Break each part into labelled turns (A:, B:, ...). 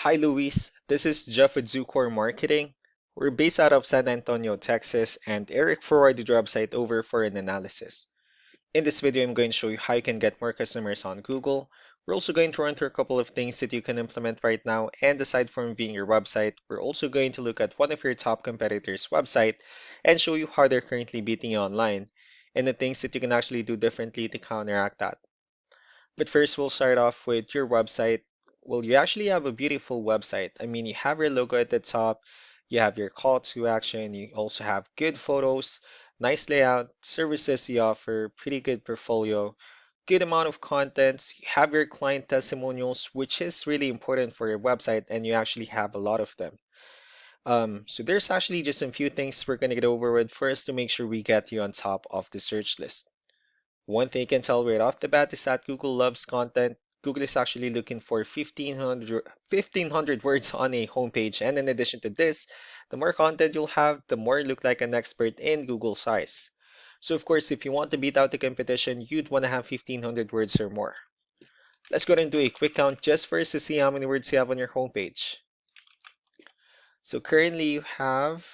A: Hi Luis, this is Jeff with Zucor Marketing. We're based out of San Antonio, Texas, and Eric forwarded the website over for an analysis. In this video, I'm going to show you how you can get more customers on Google. We're also going to run through a couple of things that you can implement right now, and aside from viewing your website, we're also going to look at one of your top competitors' website and show you how they're currently beating you online, and the things that you can actually do differently to counteract that. But first, we'll start off with your website. Well, you actually have a beautiful website. I mean, you have your logo at the top, you have your call to action, you also have good photos, nice layout, services you offer, pretty good portfolio, good amount of contents, you have your client testimonials, which is really important for your website, and you actually have a lot of them. So there's actually just a few things we're going to get over with first to make sure we get you on top of the search list. One thing you can tell right off the bat is that Google loves content. Google is actually looking for 1,500 words on a homepage. And in addition to this, the more content you'll have, the more you look like an expert in Google's eyes. So of course, if you want to beat out the competition, you'd want to have 1,500 words or more. Let's go ahead and do a quick count just for us to see how many words you have on your homepage. So currently you have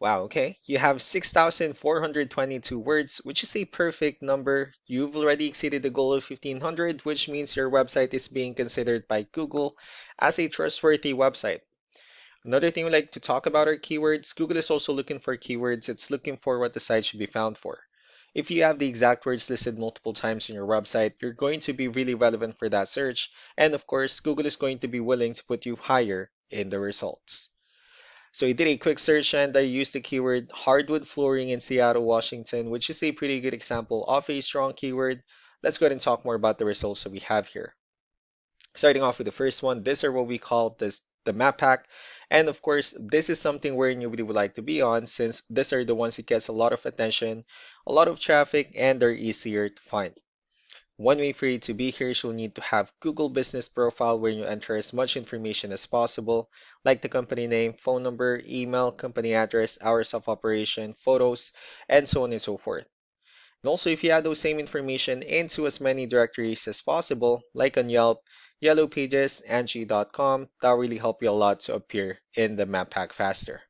A: Wow, okay. You have 6,422 words, which is a perfect number. You've already exceeded the goal of 1,500, which means your website is being considered by Google as a trustworthy website. Another thing we like to talk about are keywords. Google is also looking for keywords. It's looking for what the site should be found for. If you have the exact words listed multiple times on your website, you're going to be really relevant for that search. And of course, Google is going to be willing to put you higher in the results. So I did a quick search and I used the keyword hardwood flooring in Seattle, Washington, which is a pretty good example of a strong keyword. Let's go ahead and talk more about the results that we have here. Starting off with the first one, these are what we call the map pack. And of course, this is something where you really would like to be on since these are the ones that gets a lot of attention, a lot of traffic, and they're easier to find. One way for you to be here is you'll need to have Google Business Profile where you enter as much information as possible, like the company name, phone number, email, company address, hours of operation, photos, and so on and so forth. And also, if you add those same information into as many directories as possible, like on Yelp, Yellow Pages, Angie.com, that'll really help you a lot to appear in the map pack faster.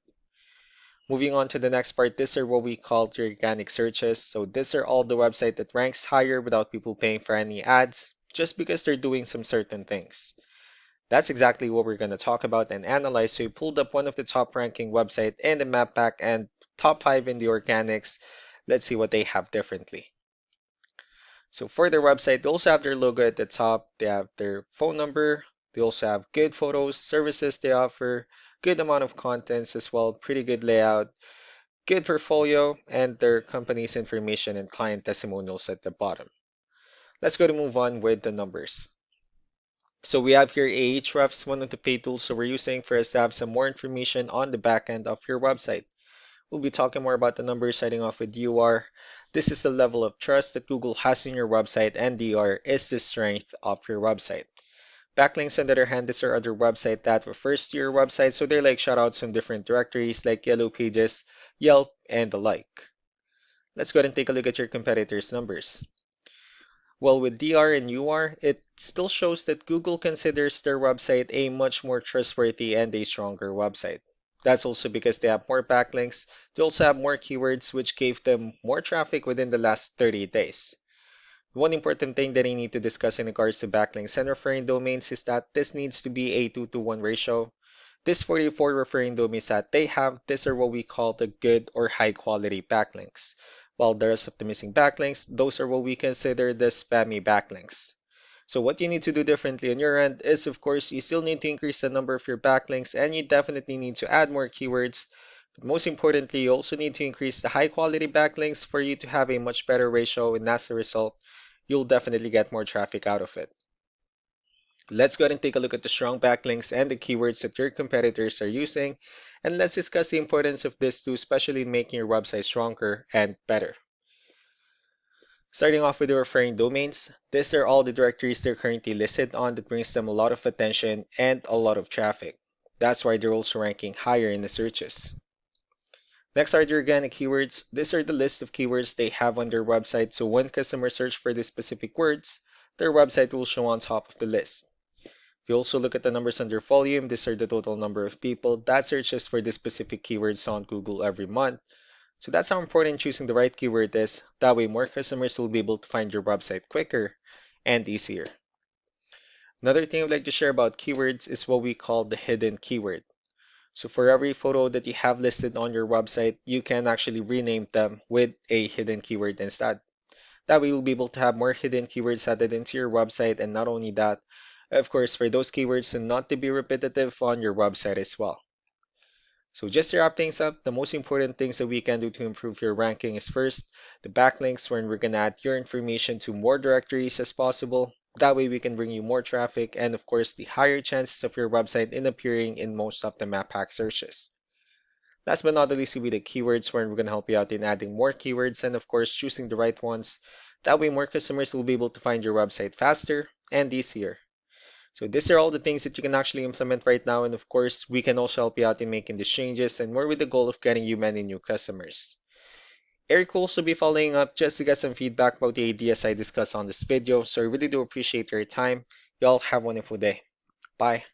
A: Moving on to the next part, these are what we call the organic searches. So these are all the website that ranks higher without people paying for any ads, just because they're doing some certain things. That's exactly what we're going to talk about and analyze. So we pulled up one of the top ranking website in the map pack and top 5 in the organics. Let's see what they have differently. So for their website, they also have their logo at the top. They have their phone number. They also have good photos, services they offer, good amount of contents as well, pretty good layout, good portfolio, and their company's information and client testimonials at the bottom. Let's go to move on with the numbers. So we have here Ahrefs, one of the paid tools that we're using for us to have some more information on the back end of your website. We'll be talking more about the numbers starting off with UR. This is the level of trust that Google has in your website, and DR is the strength of your website. Backlinks, on the other hand, these are other website that refers to your website, so they're like shoutouts from different directories like Yellow Pages, Yelp, and the like. Let's go ahead and take a look at your competitors' numbers. Well, with DR and UR, it still shows that Google considers their website a much more trustworthy and a stronger website. That's also because they have more backlinks. They also have more keywords, which gave them more traffic within the last 30 days. One important thing that I need to discuss in regards to backlinks and referring domains is that this needs to be a 2 to 1 ratio. This 44 referring domains that they have, these are what we call the good or high quality backlinks. While the rest of the missing backlinks, those are what we consider the spammy backlinks. So what you need to do differently on your end is, of course, you still need to increase the number of your backlinks and you definitely need to add more keywords. But most importantly, you also need to increase the high quality backlinks for you to have a much better ratio, and as a result, you'll definitely get more traffic out of it. Let's go ahead and take a look at the strong backlinks and the keywords that your competitors are using, and let's discuss the importance of this too, especially in making your website stronger and better. Starting off with the referring domains, these are all the directories they're currently listed on that brings them a lot of attention and a lot of traffic. That's why they're also ranking higher in the searches. Next are the organic keywords. These are the list of keywords they have on their website, so when customers search for these specific words, their website will show on top of the list. We also look at the numbers under volume. These are the total number of people that searches for this specific keywords on Google every month. So that's how important choosing the right keyword is. That way more customers will be able to find your website quicker and easier. Another thing I'd like to share about keywords is what we call the hidden keyword. So for every photo that you have listed on your website, you can actually rename them with a hidden keyword instead. That way you'll be able to have more hidden keywords added into your website, and not only that, of course, for those keywords and not to be repetitive on your website as well. So just to wrap things up, the most important things that we can do to improve your ranking is first, the backlinks, wherein we're going to add your information to more directories as possible. That way we can bring you more traffic and of course the higher chances of your website in appearing in most of the map hack searches. Last but not the least will be the keywords, where we're going to help you out in adding more keywords and of course choosing the right ones. That way more customers will be able to find your website faster and easier. So these are all the things that you can actually implement right now, and of course, we can also help you out in making these changes and more with the goal of getting you many new customers. Eric will also be following up just to get some feedback about the ideas I discussed on this video, so I really do appreciate your time. Y'all have a wonderful day. Bye.